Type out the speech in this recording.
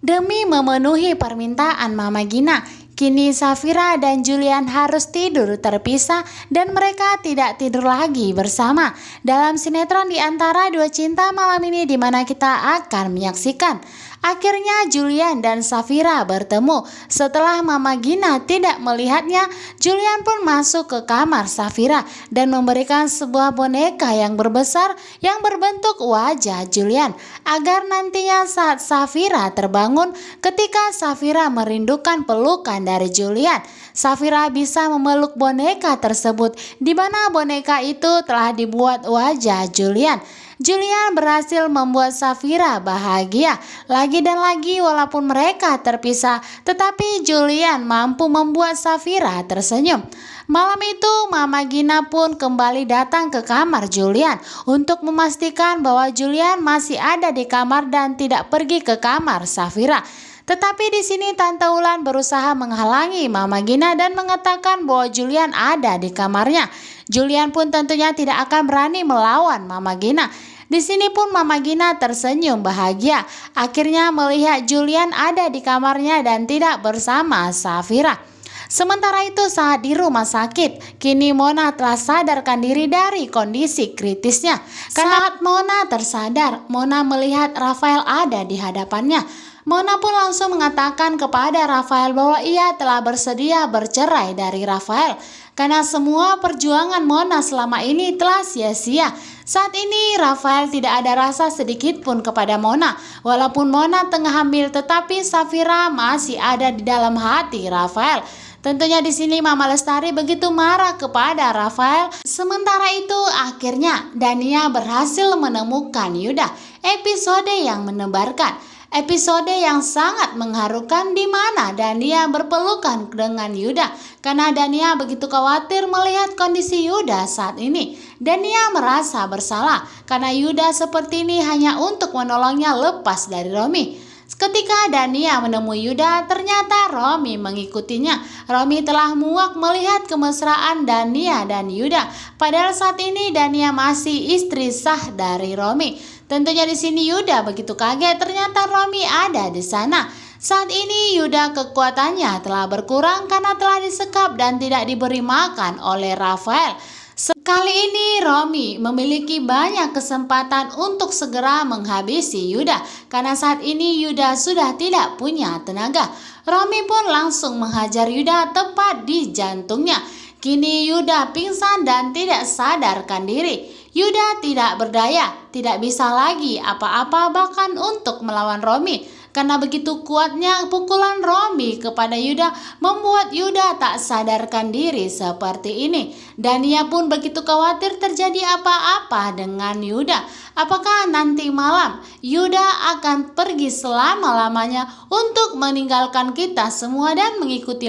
Demi memenuhi permintaan Mama Gina, kini Safira dan Julian harus tidur terpisah dan mereka tidak tidur lagi bersama. Dalam sinetron Di Antara Dua Cinta malam ini di mana kita akan menyaksikan akhirnya Julian dan Safira bertemu. Setelah Mama Gina tidak melihatnya, Julian pun masuk ke kamar Safira dan memberikan sebuah boneka yang berbesar yang berbentuk wajah Julian agar nantinya saat Safira terbangun ketika Safira merindukan pelukan dari Julian, Safira bisa memeluk boneka tersebut di mana boneka itu telah dibuat wajah Julian. Julian berhasil membuat Safira bahagia lagi dan lagi walaupun mereka terpisah, tetapi Julian mampu membuat Safira tersenyum. Malam itu Mama Gina pun kembali datang ke kamar Julian untuk memastikan bahwa Julian masih ada di kamar dan tidak pergi ke kamar Safira. Tetapi di sini Tante Ulan berusaha menghalangi Mama Gina dan mengatakan bahwa Julian ada di kamarnya. Julian pun tentunya tidak akan berani melawan Mama Gina. Di sini pun Mama Gina tersenyum bahagia akhirnya melihat Julian ada di kamarnya dan tidak bersama Safira. Sementara itu saat di rumah sakit, kini Mona telah sadarkan diri dari kondisi kritisnya. Saat Mona tersadar, Mona melihat Rafael ada di hadapannya. Mona pun langsung mengatakan kepada Rafael bahwa ia telah bersedia bercerai dari Rafael karena semua perjuangan Mona selama ini telah sia-sia. Saat ini Rafael tidak ada rasa sedikit pun kepada Mona. Walaupun Mona tengah hamil, tetapi Safira masih ada di dalam hati Rafael. Tentunya di sini Mama Lestari begitu marah kepada Rafael. Sementara itu akhirnya Dania berhasil menemukan Yuda. Episode yang menebarkan. Episode yang sangat mengharukan di mana Dania berpelukan dengan Yuda karena Dania begitu khawatir melihat kondisi Yuda saat ini. Dania merasa bersalah karena Yuda seperti ini hanya untuk menolongnya lepas dari Romi. Ketika Dania menemui Yuda, ternyata Romi mengikutinya. Romi telah muak melihat kemesraan Dania dan Yuda. Padahal saat ini Dania masih istri sah dari Romi. Tentunya di sini Yuda begitu kaget ternyata Romi ada di sana. Saat ini Yuda kekuatannya telah berkurang karena telah disekap dan tidak diberi makan oleh Rafael. Kali ini Romi memiliki banyak kesempatan untuk segera menghabisi Yuda karena saat ini Yuda sudah tidak punya tenaga. Romi pun langsung menghajar Yuda tepat di jantungnya. Kini Yuda pingsan dan tidak sadarkan diri. Yuda tidak berdaya, tidak bisa lagi apa-apa bahkan untuk melawan Romi. Karena begitu kuatnya pukulan Romi kepada Yuda membuat Yuda tak sadarkan diri seperti ini. Dania pun begitu khawatir terjadi apa-apa dengan Yuda. Apakah nanti malam Yuda akan pergi selama-lamanya untuk meninggalkan kita semua dan mengikuti